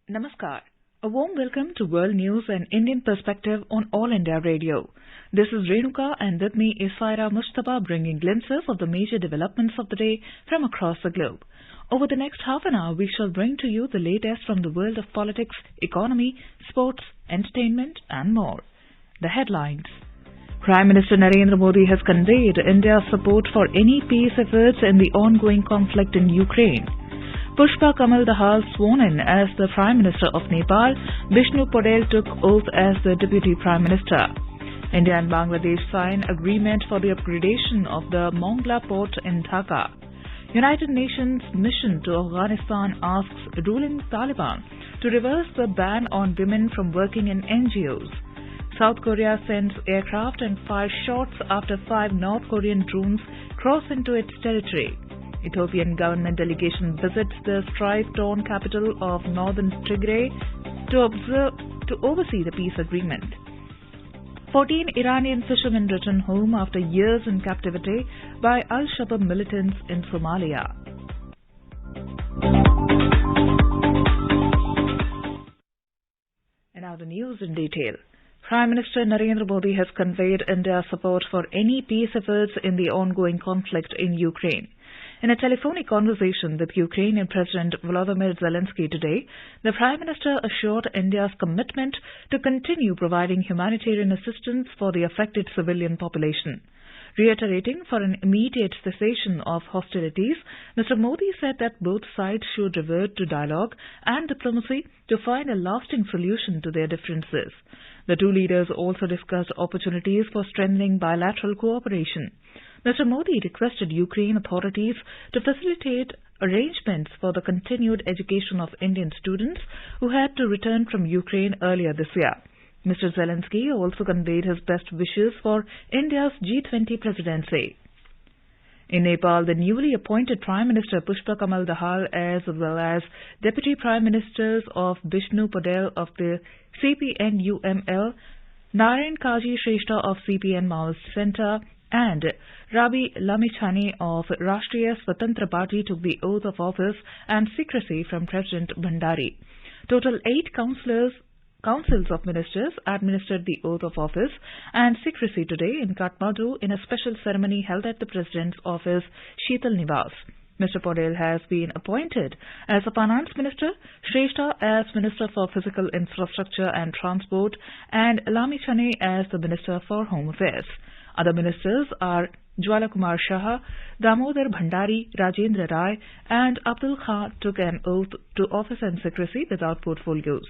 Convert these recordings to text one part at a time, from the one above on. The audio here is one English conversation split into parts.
Namaskar. A warm welcome to World News and Indian Perspective on All India Radio. This is Renuka and with me is Saira Mustapha bringing glimpses of the major developments of the day from across the globe. Over the next half an hour, we shall bring to you the latest from the world of politics, economy, sports, entertainment and more. The headlines. Prime Minister Narendra Modi has conveyed India's support for any peace efforts in the ongoing conflict in Ukraine. Pushpa Kamal Dahal sworn in as the Prime Minister of Nepal. Bishnu Podel took oath as the Deputy Prime Minister. India and Bangladesh sign agreement for the upgradation of the Mongla port in Dhaka. United Nations mission to Afghanistan asks ruling Taliban to reverse the ban on women from working in NGOs. South Korea sends aircraft and fires shots after 5 North Korean drones cross into its territory. Ethiopian government delegation visits the strife-torn capital of northern Tigray to oversee the peace agreement. 14 Iranian fishermen return home after years in captivity by Al-Shabaab militants in Somalia. And now the news in detail. Prime Minister Narendra Modi has conveyed India's support for any peace efforts in the ongoing conflict in Ukraine. In a telephonic conversation with Ukrainian President Volodymyr Zelensky today, the Prime Minister assured India's commitment to continue providing humanitarian assistance for the affected civilian population. Reiterating for an immediate cessation of hostilities, Mr. Modi said that both sides should revert to dialogue and diplomacy to find a lasting solution to their differences. The two leaders also discussed opportunities for strengthening bilateral cooperation. Mr. Modi requested Ukraine authorities to facilitate arrangements for the continued education of Indian students who had to return from Ukraine earlier this year. Mr. Zelensky also conveyed his best wishes for India's G20 presidency. In Nepal, the newly appointed Prime Minister Pushpa Kamal Dahal as well as Deputy Prime Ministers of Bishnu Podel of the CPN-UML, Narayan Kaji Shrestha of CPN Maoist Centre, and Rabi Lamichhane of Rashtriya Swatantra Party took the oath of office and secrecy from President Bhandari. Total 8 councils of ministers administered the oath of office and secrecy today in Kathmandu in a special ceremony held at the President's office, Sheetal Niwas. Mr. Podel has been appointed as the Finance Minister, Shrestha as Minister for Physical Infrastructure and Transport, and Lamichhane as the Minister for Home Affairs. Other ministers are Jwala Kumar Shah, Damodar Bhandari, Rajendra Rai, and Abdul Khan took an oath to office and secrecy without portfolios.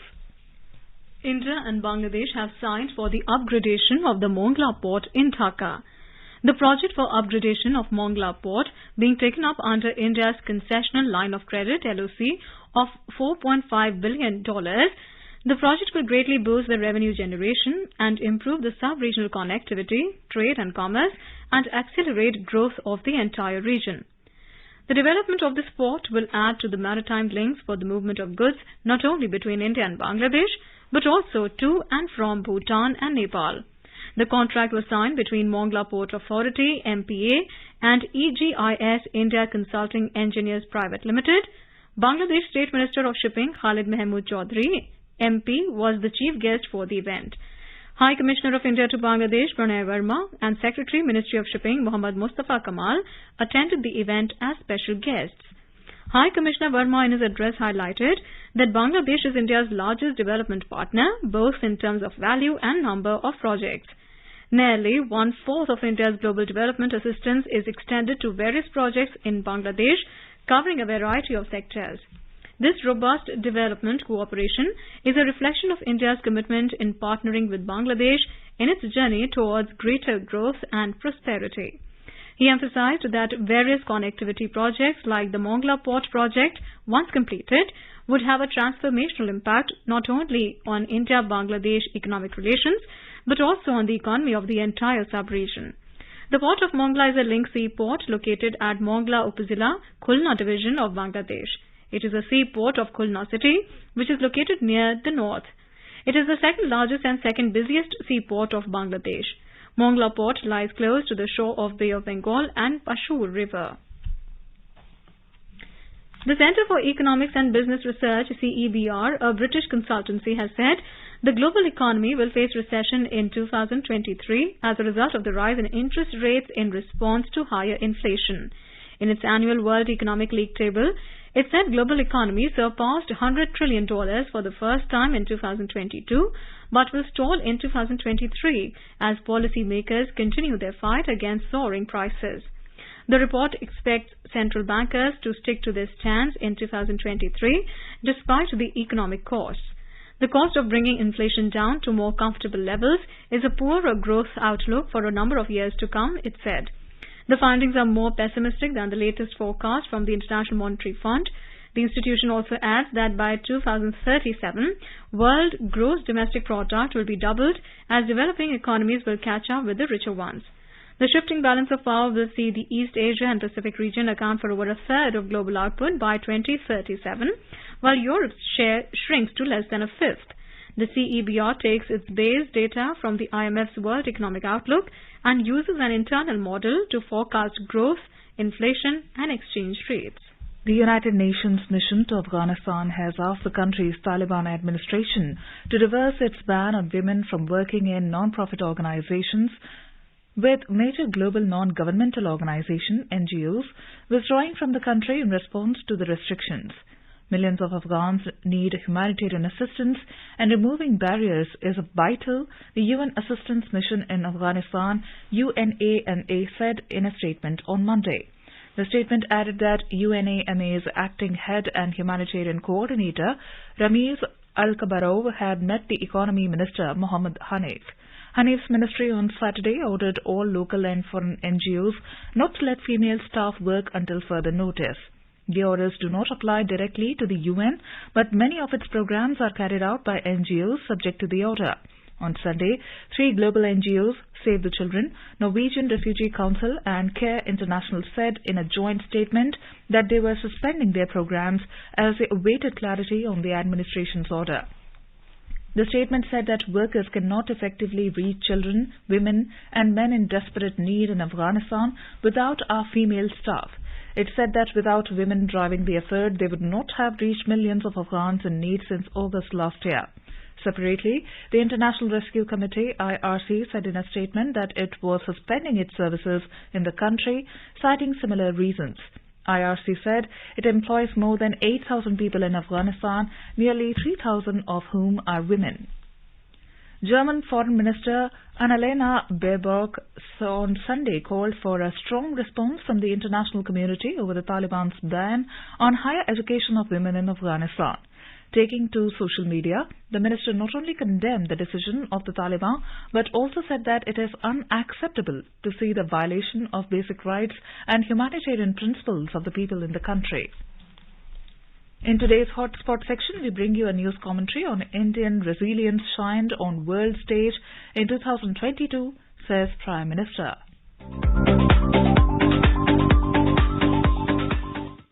India and Bangladesh have signed for the upgradation of the Mongla port in Dhaka. The project for upgradation of Mongla port being taken up under India's concessional line of credit LOC of $4.5 billion. The project will greatly boost the revenue generation and improve the sub-regional connectivity, trade and commerce, and accelerate growth of the entire region. The development of this port will add to the maritime links for the movement of goods not only between India and Bangladesh, but also to and from Bhutan and Nepal. The contract was signed between Mongla Port Authority, MPA, and EGIS India Consulting Engineers Private Limited. Bangladesh State Minister of Shipping Khalid Mahmood Chaudhry, MP, was the chief guest for the event. High Commissioner of India to Bangladesh Pranay Verma and Secretary Ministry of Shipping Muhammad Mustafa Kamal attended the event as special guests. High Commissioner Verma in his address highlighted that Bangladesh is India's largest development partner, both in terms of value and number of projects. Nearly 1/4 of India's global development assistance is extended to various projects in Bangladesh, covering a variety of sectors. This robust development cooperation is a reflection of India's commitment in partnering with Bangladesh in its journey towards greater growth and prosperity. He emphasized that various connectivity projects like the Mongla Port project, once completed, would have a transformational impact not only on India-Bangladesh economic relations, but also on the economy of the entire sub-region. The port of Mongla is a link seaport located at Mongla Upazila, Khulna division of Bangladesh. It is a seaport of Khulna city, which is located near the north. It is the second largest and second busiest seaport of Bangladesh. Mongla port lies close to the shore of Bay of Bengal and Pashur River. The Centre for Economics and Business Research, CEBR, a British consultancy, has said the global economy will face recession in 2023 as a result of the rise in interest rates in response to higher inflation. In its annual World Economic League table, it said global economy surpassed $100 trillion for the first time in 2022, but will stall in 2023 as policymakers continue their fight against soaring prices. The report expects central bankers to stick to their stance in 2023 despite the economic costs. The cost of bringing inflation down to more comfortable levels is a poorer growth outlook for a number of years to come, it said. The findings are more pessimistic than the latest forecast from the International Monetary Fund. The institution also adds that by 2037, world gross domestic product will be doubled as developing economies will catch up with the richer ones. The shifting balance of power will see the East Asia and Pacific region account for over a third of global output by 2037, while Europe's share shrinks to less than a fifth. The CEBR takes its base data from the IMF's World Economic Outlook and uses an internal model to forecast growth, inflation and exchange rates. The United Nations mission to Afghanistan has asked the country's Taliban administration to reverse its ban on women from working in non-profit organizations, with major global non-governmental organizations, NGOs, withdrawing from the country in response to the restrictions. Millions of Afghans need humanitarian assistance, and removing barriers is vital, the UN Assistance Mission in Afghanistan, UNAMA, said in a statement on Monday. The statement added that UNAMA's acting head and humanitarian coordinator, Ramiz Al-Kabarov, had met the economy minister, Mohammad Hanif. Hanif's ministry on Saturday ordered all local and foreign NGOs not to let female staff work until further notice. The orders do not apply directly to the UN, but many of its programs are carried out by NGOs subject to the order. On Sunday, 3 global NGOs, Save the Children, Norwegian Refugee Council and Care International, said in a joint statement that they were suspending their programs as they awaited clarity on the administration's order. The statement said that workers cannot effectively reach children, women and men in desperate need in Afghanistan without our female staff. It said that without women driving the effort, they would not have reached millions of Afghans in need since August last year. Separately, the International Rescue Committee, IRC, said in a statement that it was suspending its services in the country, citing similar reasons. IRC said it employs more than 8,000 people in Afghanistan, nearly 3,000 of whom are women. German Foreign Minister Annalena Baerbock on Sunday called for a strong response from the international community over the Taliban's ban on higher education of women in Afghanistan. Taking to social media, the minister not only condemned the decision of the Taliban, but also said that it is unacceptable to see the violation of basic rights and humanitarian principles of the people in the country. In today's Hotspot section, we bring you a news commentary on Indian resilience shined on world stage in 2022, says Prime Minister.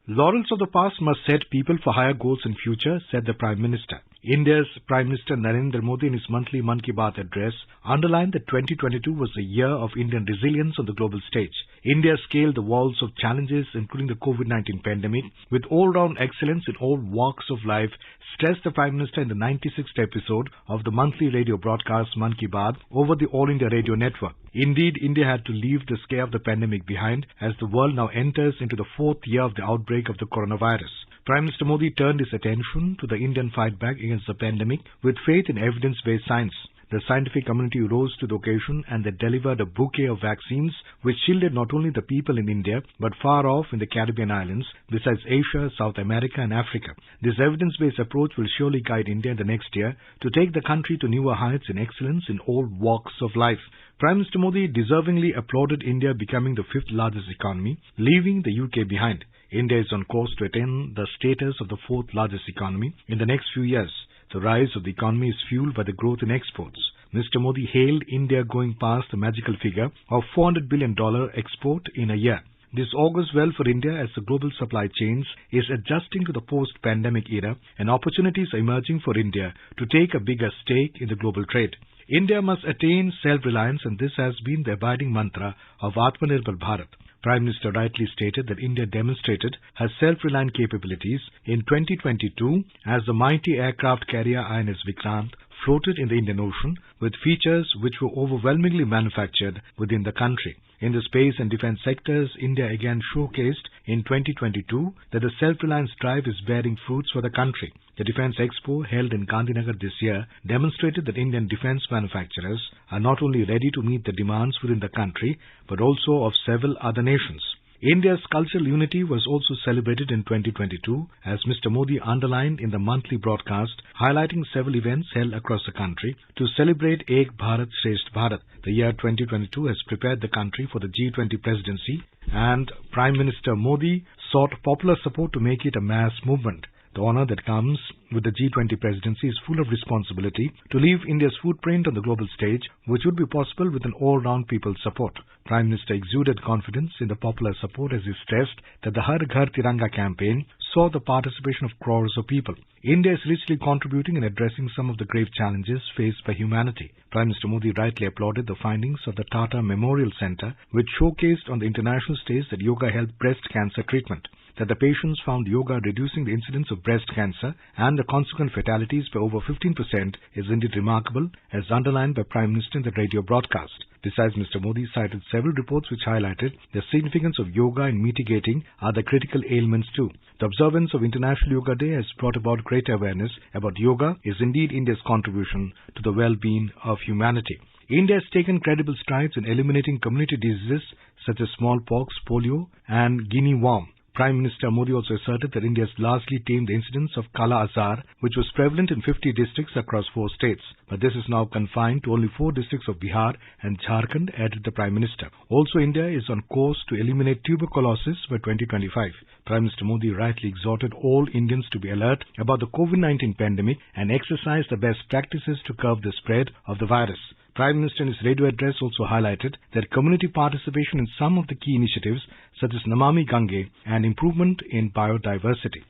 Laurels of the past must set people for higher goals in future, said the Prime Minister. India's Prime Minister Narendra Modi in his monthly Mann Ki Baat address underlined that 2022 was a year of Indian resilience on the global stage. India scaled the walls of challenges, including the COVID-19 pandemic, with all-round excellence in all walks of life, stressed the Prime Minister in the 96th episode of the monthly radio broadcast Mann Ki Baat over the All India Radio Network. Indeed, India had to leave the scare of the pandemic behind as the world now enters into the 4th year of the outbreak of the coronavirus. Prime Minister Modi turned his attention to the Indian fight back against the pandemic with faith in evidence-based science. The scientific community rose to the occasion and they delivered a bouquet of vaccines which shielded not only the people in India but far off in the Caribbean islands, besides Asia, South America and Africa. This evidence-based approach will surely guide India in the next year to take the country to newer heights in excellence in all walks of life. Prime Minister Modi deservingly applauded India becoming the 5th largest economy, leaving the UK behind. India is on course to attain the status of the 4th largest economy in the next few years. The rise of the economy is fueled by the growth in exports. Mr. Modi hailed India going past the magical figure of $400 billion export in a year. This augurs well for India as the global supply chains is adjusting to the post-pandemic era and opportunities are emerging for India to take a bigger stake in the global trade. India must attain self-reliance and this has been the abiding mantra of Atmanirbhar Bharat. Prime Minister rightly stated that India demonstrated her self-reliant capabilities in 2022 as the mighty aircraft carrier INS Vikrant floated in the Indian Ocean with features which were overwhelmingly manufactured within the country. In the space and defense sectors, India again showcased in 2022 that the self-reliance drive is bearing fruits for the country. The Defence Expo held in Gandhinagar this year demonstrated that Indian defence manufacturers are not only ready to meet the demands within the country but also of several other nations. India's cultural unity was also celebrated in 2022 as Mr. Modi underlined in the monthly broadcast, highlighting several events held across the country to celebrate Ek Bharat Shresth Bharat. The year 2022 has prepared the country for the G20 presidency, and Prime Minister Modi sought popular support to make it a mass movement. The honor that comes with the G20 presidency is full of responsibility to leave India's footprint on the global stage, which would be possible with an all-round people's support. Prime Minister exuded confidence in the popular support as he stressed that the Har Ghar Tiranga campaign saw the participation of crores of people. India is richly contributing in addressing some of the grave challenges faced by humanity. Prime Minister Modi rightly applauded the findings of the Tata Memorial Centre, which showcased on the international stage that yoga helped breast cancer treatment, that the patients found yoga reducing the incidence of breast cancer and the consequent fatalities by over 15% is indeed remarkable, as underlined by Prime Minister in the radio broadcast. Besides, Mr. Modi cited several reports which highlighted the significance of yoga in mitigating other critical ailments too. The observance of International Yoga Day has brought about great awareness about yoga is indeed India's contribution to the well-being of humanity. India has taken credible strides in eliminating community diseases such as smallpox, polio and guinea worm. Prime Minister Modi also asserted that India has largely tamed the incidence of Kala Azar, which was prevalent in 50 districts across 4 states. But this is now confined to only 4 districts of Bihar and Jharkhand, added the Prime Minister. Also, India is on course to eliminate tuberculosis by 2025. Prime Minister Modi rightly exhorted all Indians to be alert about the COVID-19 pandemic and exercise the best practices to curb the spread of the virus. Prime Minister in his radio address also highlighted that community participation in some of the key initiatives such as Namami Gange and improvement in biodiversity.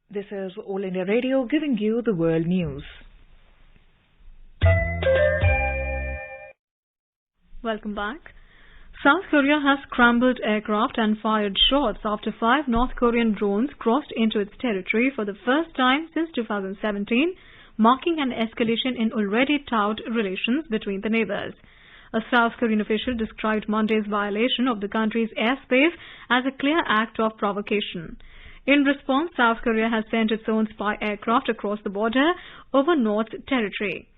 This is All India Radio giving you the world news. Welcome back. South Korea has scrambled aircraft and fired shots after 5 North Korean drones crossed into its territory for the first time since 2017, marking an escalation in already taut relations between the neighbors. A South Korean official described Monday's violation of the country's airspace as a clear act of provocation. In response, South Korea has sent its own spy aircraft across the border over North Territory.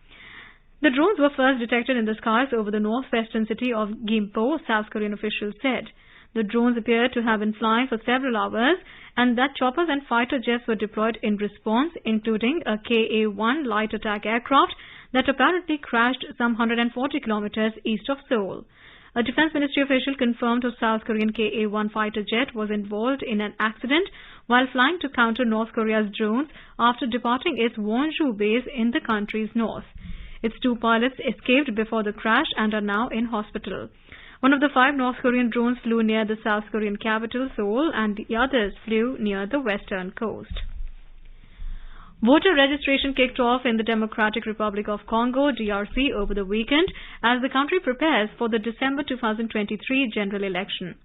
The drones were first detected in the skies over the northwestern city of Gimpo, South Korean officials said. The drones appeared to have been flying for several hours and that choppers and fighter jets were deployed in response, including a Ka-1 light attack aircraft that apparently crashed some 140 kilometers east of Seoul. A Defense Ministry official confirmed a South Korean Ka-1 fighter jet was involved in an accident while flying to counter North Korea's drones after departing its Wonju base in the country's north. Its 2 pilots escaped before the crash and are now in hospital. One of the 5 North Korean drones flew near the South Korean capital, Seoul, and the others flew near the western coast. Voter registration kicked off in the Democratic Republic of Congo, DRC, over the weekend as the country prepares for the December 2023 general election.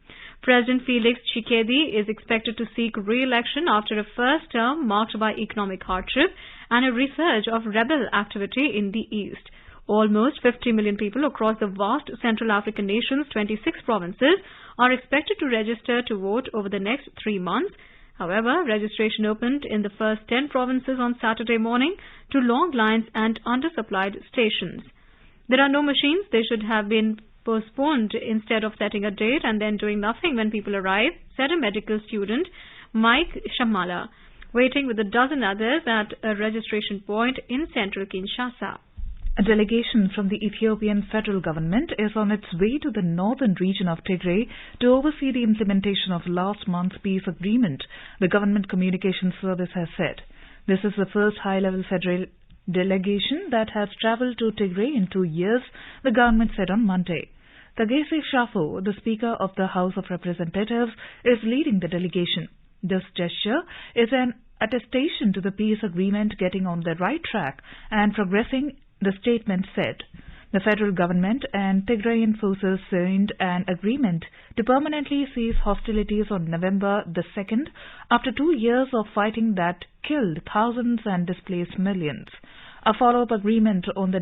President Felix Tshisekedi is expected to seek re-election after a first term marked by economic hardship and a resurge of rebel activity in the east. Almost 50 million people across the vast Central African nation's 26 provinces are expected to register to vote over the next 3 months. However, registration opened in the first 10 provinces on Saturday morning to long lines and undersupplied stations. There are no machines. They should have been postponed instead of setting a date and then doing nothing when people arrive, said a medical student, Mike Shamala, waiting with a dozen others at a registration point in central Kinshasa. A delegation from the Ethiopian federal government is on its way to the northern region of Tigray to oversee the implementation of last month's peace agreement, the government communications service has said. This is the first high-level federal delegation that has travelled to Tigray in 2 years, the government said on Monday. Tagase Shafo, the Speaker of the House of Representatives, is leading the delegation. This gesture is an attestation to the peace agreement getting on the right track and progressing, the statement said. The federal government and Tigrayan forces signed an agreement to permanently cease hostilities on November the 2nd after 2 years of fighting that killed thousands and displaced millions. A follow-up agreement on the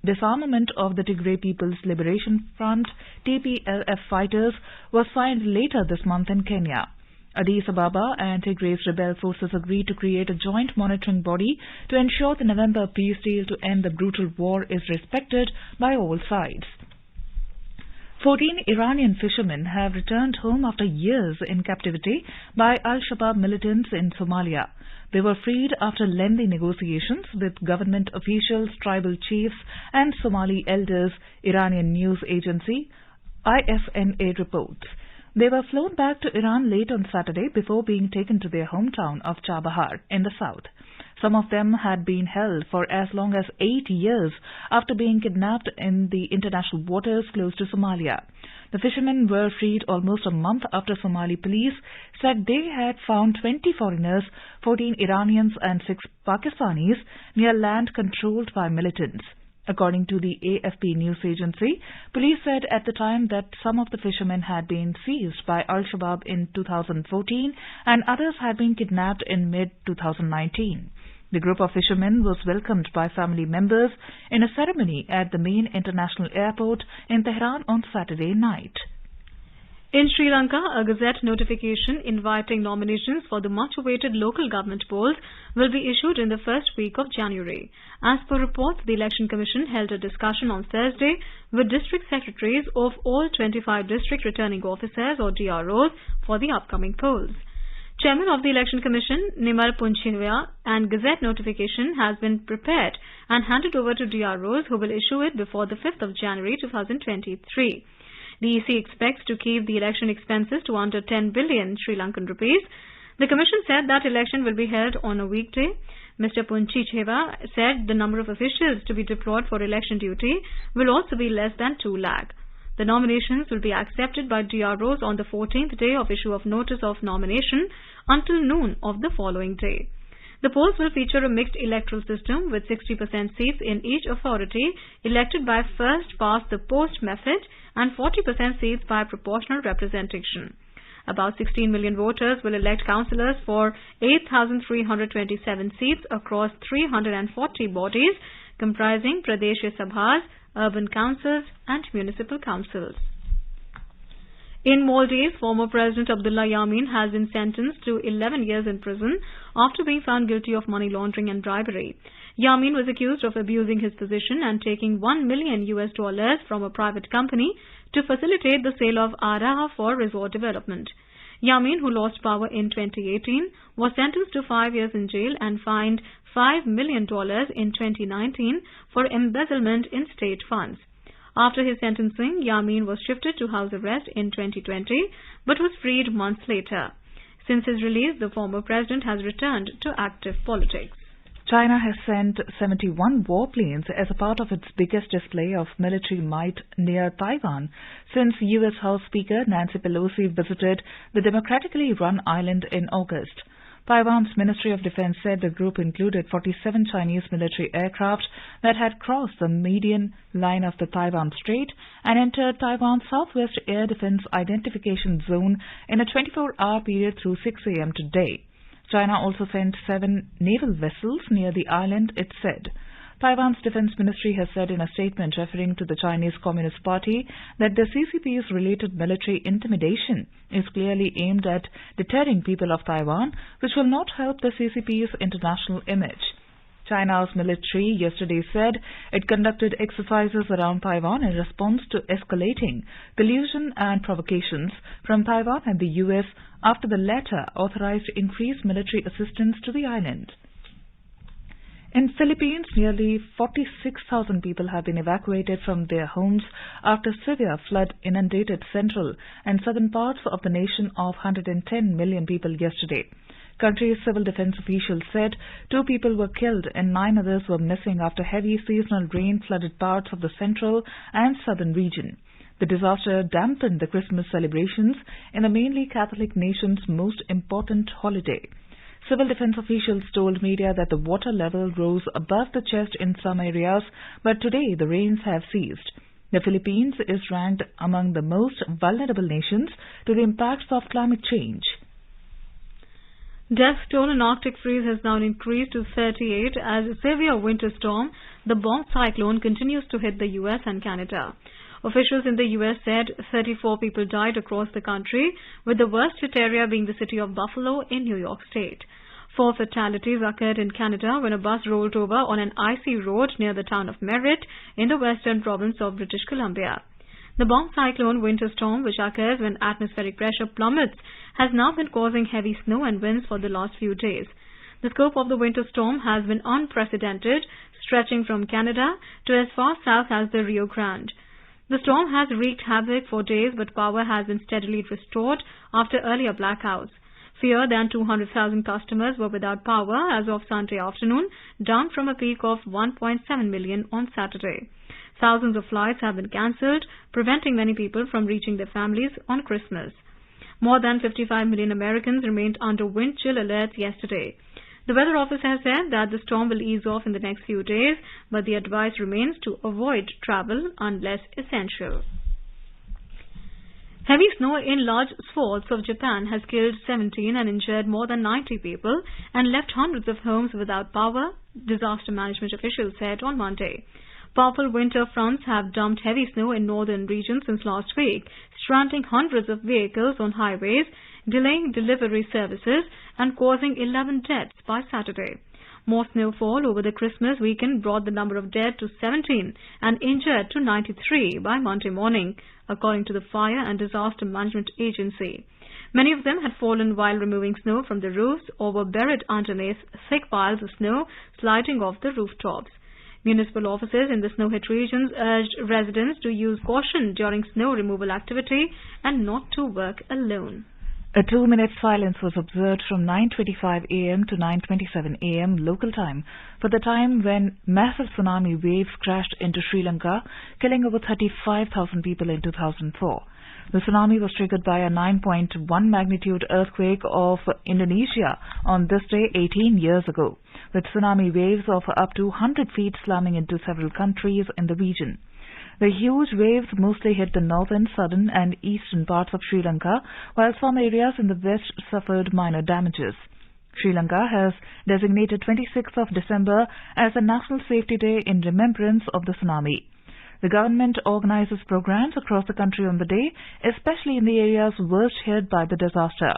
disarmament of the Tigray People's Liberation Front TPLF fighters was signed later this month in Kenya. Addis Ababa and Tigray's rebel forces agreed to create a joint monitoring body to ensure the November peace deal to end the brutal war is respected by all sides. 14 Iranian fishermen have returned home after years in captivity by Al-Shabaab militants in Somalia. They were freed after lengthy negotiations with government officials, tribal chiefs and Somali elders, Iranian news agency ISNA reports. They were flown back to Iran late on Saturday before being taken to their hometown of Chabahar in the south. Some of them had been held for as long as 8 years after being kidnapped in the international waters close to Somalia. The fishermen were freed almost a month after Somali police said they had found 20 foreigners, 14 Iranians and 6 Pakistanis near land controlled by militants. According to the AFP news agency, police said at the time that some of the fishermen had been seized by Al-Shabaab in 2014 and others had been kidnapped in mid-2019. The group of fishermen was welcomed by family members in a ceremony at the main international airport in Tehran on Saturday night. In Sri Lanka, a Gazette notification inviting nominations for the much-awaited local government polls will be issued in the first week of January. As per reports, the Election Commission held a discussion on Thursday with district secretaries of all 25 district returning officers or DROs for the upcoming polls. Chairman of the Election Commission, Nimal Punchhinwea, and Gazette notification has been prepared and handed over to DROs who will issue it before the 5th of January 2023. The EC expects to keep the election expenses to under 10 billion Sri Lankan rupees. The Commission said that election will be held on a weekday. Mr. Punchhinwea said the number of officials to be deployed for election duty will also be less than 2 lakh. The nominations will be accepted by DROs on the 14th day of issue of notice of nomination until noon of the following day. The polls will feature a mixed electoral system with 60% seats in each authority elected by first-past-the-post method and 40% seats by proportional representation. About 16 million voters will elect councillors for 8,327 seats across 340 bodies comprising Pradesh Sabhas, urban councils and municipal councils. In Maldives, former President Abdullah Yameen has been sentenced to 11 years in prison after being found guilty of money laundering and bribery. Yameen was accused of abusing his position and taking $1 million from a private company to facilitate the sale of Araha for resort development. Yameen, who lost power in 2018, was sentenced to 5 years in jail and fined $5 million in 2019 for embezzlement in state funds. After his sentencing, Yameen was shifted to house arrest in 2020 but was freed months later. Since his release, the former president has returned to active politics. China has sent 71 warplanes as a part of its biggest display of military might near Taiwan since U.S. House Speaker Nancy Pelosi visited the democratically run island in August. Taiwan's Ministry of Defense said the group included 47 Chinese military aircraft that had crossed the median line of the Taiwan Strait and entered Taiwan's Southwest Air Defense Identification Zone in a 24-hour period through 6 a.m. today. China also sent 7 naval vessels near the island, it said. Taiwan's Defense Ministry has said in a statement referring to the Chinese Communist Party that the CCP's related military intimidation is clearly aimed at deterring people of Taiwan, which will not help the CCP's international image. China's military yesterday said it conducted exercises around Taiwan in response to escalating collusion and provocations from Taiwan and the U.S. after the latter authorized increased military assistance to the island. In Philippines, nearly 46,000 people have been evacuated from their homes after severe flood inundated central and southern parts of the nation of 110 million people yesterday. Country's civil defense officials said 2 people were killed and 9 others were missing after heavy seasonal rain flooded parts of the central and southern region. The disaster dampened the Christmas celebrations in the mainly Catholic nation's most important holiday. Civil defense officials told media that the water level rose above the chest in some areas, but today the rains have ceased. The Philippines is ranked among the most vulnerable nations to the impacts of climate change. Death toll in Arctic freeze has now increased to 38 as a severe winter storm, the bomb cyclone, continues to hit the US and Canada. Officials in the US said 34 people died across the country, with the worst hit area being the city of Buffalo in New York State. 4 fatalities occurred in Canada when a bus rolled over on an icy road near the town of Merritt in the western province of British Columbia. The bomb cyclone winter storm, which occurs when atmospheric pressure plummets, has now been causing heavy snow and winds for the last few days. The scope of the winter storm has been unprecedented, stretching from Canada to as far south as the Rio Grande. The storm has wreaked havoc for days, but power has been steadily restored after earlier blackouts. Fewer than 200,000 customers were without power as of Sunday afternoon, down from a peak of 1.7 million on Saturday. Thousands of flights have been cancelled, preventing many people from reaching their families on Christmas. More than 55 million Americans remained under wind chill alerts yesterday. The weather office has said that the storm will ease off in the next few days, but the advice remains to avoid travel unless essential. Heavy snow in large swaths of Japan has killed 17 and injured more than 90 people and left hundreds of homes without power, disaster management officials said on Monday. Powerful winter fronts have dumped heavy snow in northern regions since last week, stranding hundreds of vehicles on highways, delaying delivery services and causing 11 deaths by Saturday. More snowfall over the Christmas weekend brought the number of dead to 17 and injured to 93 by Monday morning, according to the Fire and Disaster Management Agency. Many of them had fallen while removing snow from the roofs or were buried underneath thick piles of snow sliding off the rooftops. Municipal officers in the snow-hit regions urged residents to use caution during snow removal activity and not to work alone. A 2-minute silence was observed from 9:25 a.m. to 9:27 a.m. local time for the time when massive tsunami waves crashed into Sri Lanka, killing over 35,000 people in 2004. The tsunami was triggered by a 9.1 magnitude earthquake of Indonesia on this day 18 years ago, with tsunami waves of up to 100 feet slamming into several countries in the region. The huge waves mostly hit the northern, southern and eastern parts of Sri Lanka, while some areas in the west suffered minor damages. Sri Lanka has designated 26th of December as a National Safety Day in remembrance of the tsunami. The government organizes programs across the country on the day, especially in the areas worst hit by the disaster.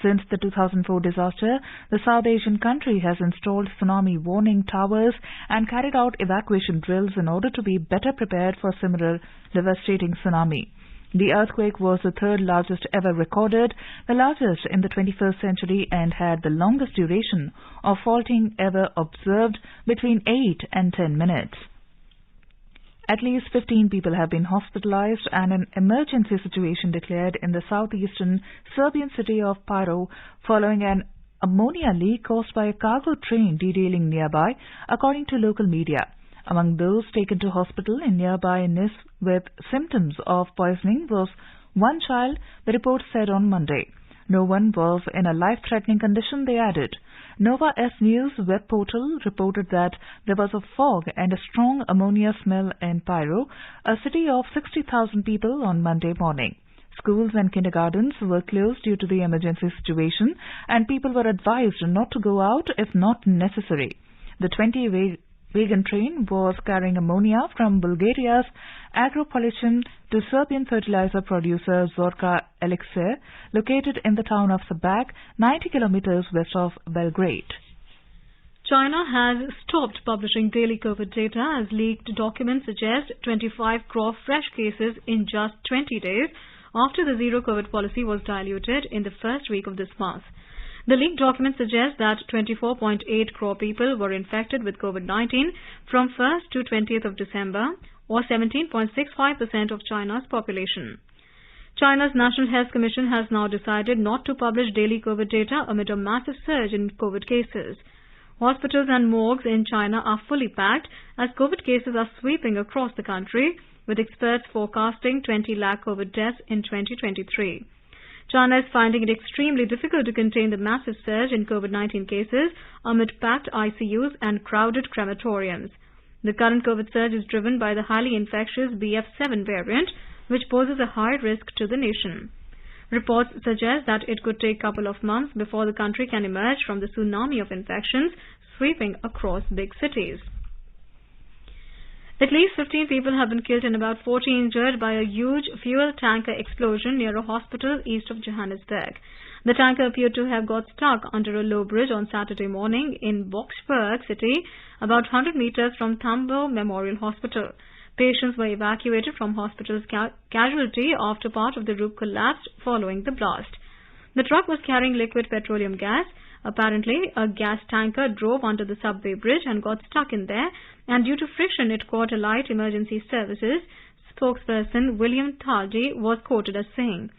Since the 2004 disaster, the South Asian country has installed tsunami warning towers and carried out evacuation drills in order to be better prepared for similar devastating tsunami. The earthquake was the third largest ever recorded, the largest in the 21st century, and had the longest duration of faulting ever observed, between 8 and 10 minutes. At least 15 people have been hospitalized and an emergency situation declared in the southeastern Serbian city of Pyro following an ammonia leak caused by a cargo train derailing nearby, according to local media. Among those taken to hospital in nearby Nis with symptoms of poisoning was one child, the report said on Monday. No one was in a life-threatening condition, they added. Nova S News web portal reported that there was a fog and a strong ammonia smell in Pyro, a city of 60,000 people, on Monday morning. Schools and kindergartens were closed due to the emergency situation, and people were advised not to go out if not necessary. The 20-wagon train was carrying ammonia from Bulgaria's Agropolishan to Serbian fertilizer producer Zorka Elixir, located in the town of Sabak, 90 kilometers west of Belgrade. China has stopped publishing daily COVID data as leaked documents suggest 25 crore fresh cases in just 20 days after the zero COVID policy was diluted in the first week of this month. The leaked documents suggest that 24.8 crore people were infected with COVID-19 from 1st to 20th of December, or 17.65% of China's population. China's National Health Commission has now decided not to publish daily COVID data amid a massive surge in COVID cases. Hospitals and morgues in China are fully packed as COVID cases are sweeping across the country, with experts forecasting 20 lakh COVID deaths in 2023. China is finding it extremely difficult to contain the massive surge in COVID-19 cases amid packed ICUs and crowded crematoriums. The current COVID surge is driven by the highly infectious BF7 variant, which poses a high risk to the nation. Reports suggest that it could take a couple of months before the country can emerge from the tsunami of infections sweeping across big cities. At least 15 people have been killed and about 40 injured by a huge fuel tanker explosion near a hospital east of Johannesburg. The tanker appeared to have got stuck under a low bridge on Saturday morning in Boksburg city, about 100 meters from Tambo Memorial Hospital. Patients were evacuated from hospital's casualty after part of the roof collapsed following the blast. The truck was carrying liquid petroleum gas. Apparently, a gas tanker drove under the subway bridge and got stuck in there, and due to friction it caught Allied Emergency Services. Spokesperson William Taldi was quoted as saying,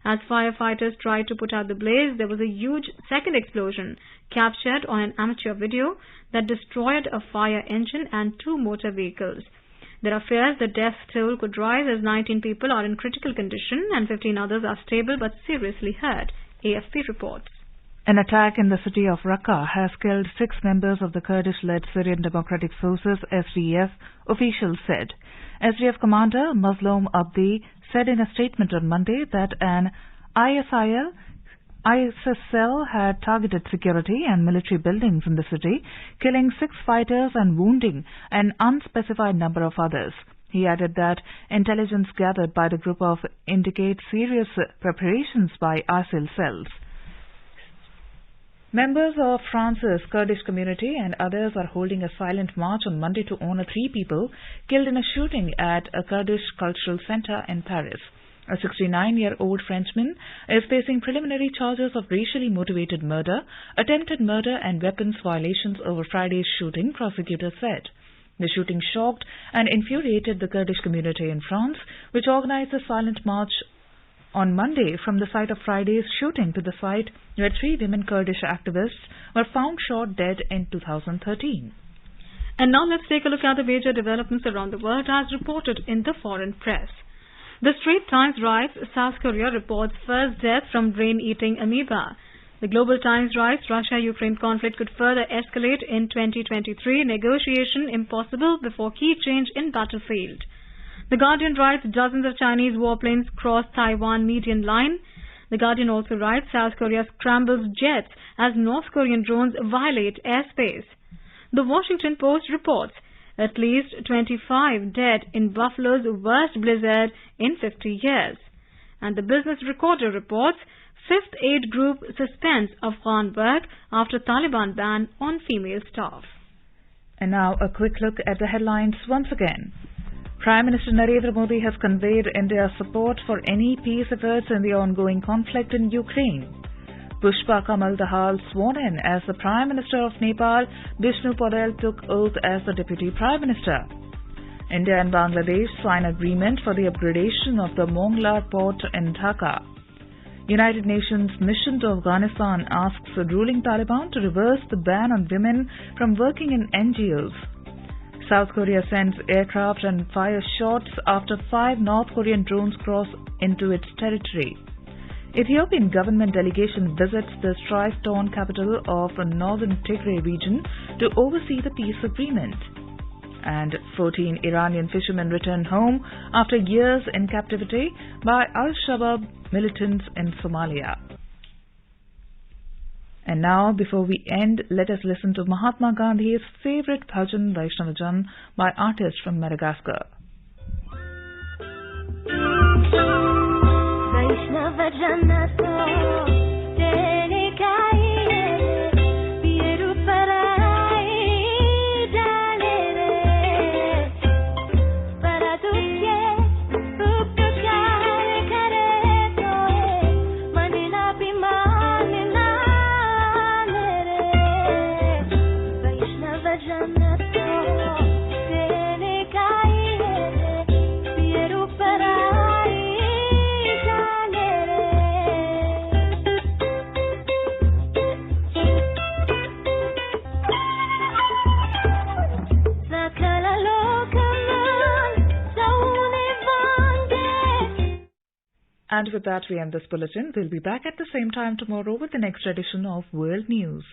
"As firefighters tried to put out the blaze, there was a huge second explosion captured on an amateur video that destroyed a fire engine and 2 motor vehicles. There are fears the death toll could rise as 19 people are in critical condition and 15 others are stable but seriously hurt," AFP reports. An attack in the city of Raqqa has killed 6 members of the Kurdish-led Syrian Democratic Forces (SDF), officials said. SDF commander Mazloum Abdi said in a statement on Monday that an ISIS cell had targeted security and military buildings in the city, killing 6 fighters and wounding an unspecified number of others. He added that intelligence gathered by the group indicates serious preparations by ISIL cells. Members of France's Kurdish community and others are holding a silent march on Monday to honor 3 people killed in a shooting at a Kurdish cultural center in Paris. A 69-year-old Frenchman is facing preliminary charges of racially motivated murder, attempted murder and weapons violations over Friday's shooting, prosecutors said. The shooting shocked and infuriated the Kurdish community in France, which organized a silent march on Monday from the site of Friday's shooting to the site where 3 women Kurdish activists were found shot dead in 2013. And now let's take a look at the major developments around the world as reported in the foreign press. The Straits Times writes, South Korea reports first death from brain-eating amoeba. The Global Times writes, Russia-Ukraine conflict could further escalate in 2023, negotiation impossible before key change in battlefield. The Guardian writes, dozens of Chinese warplanes cross Taiwan median line. The Guardian also writes, South Korea scrambles jets as North Korean drones violate airspace. The Washington Post reports, at least 25 dead in Buffalo's worst blizzard in 50 years. And the Business Recorder reports, 5th Aid Group suspends Afghan work after Taliban ban on female staff. And now a quick look at the headlines once again. Prime Minister Narendra Modi has conveyed India's support for any peace efforts in the ongoing conflict in Ukraine. Pushpa Kamal Dahal sworn in as the Prime Minister of Nepal. Bishnu Patel took oath as the Deputy Prime Minister. India and Bangladesh sign agreement for the upgradation of the Mongla port in Dhaka. United Nations mission to Afghanistan asks the ruling Taliban to reverse the ban on women from working in NGOs. South Korea sends aircraft and fires shots after 5 North Korean drones cross into its territory. Ethiopian government delegation visits the strife-torn capital of the northern Tigray region to oversee the peace agreement. And 14 Iranian fishermen returned home after years in captivity by Al-Shabaab militants in Somalia. And now, before we end, let us listen to Mahatma Gandhi's favorite bhajan Vaishnava Jan by artists from Madagascar. Vaishnava Jana And with that, we end this bulletin. We'll be back at the same time tomorrow with the next edition of World News.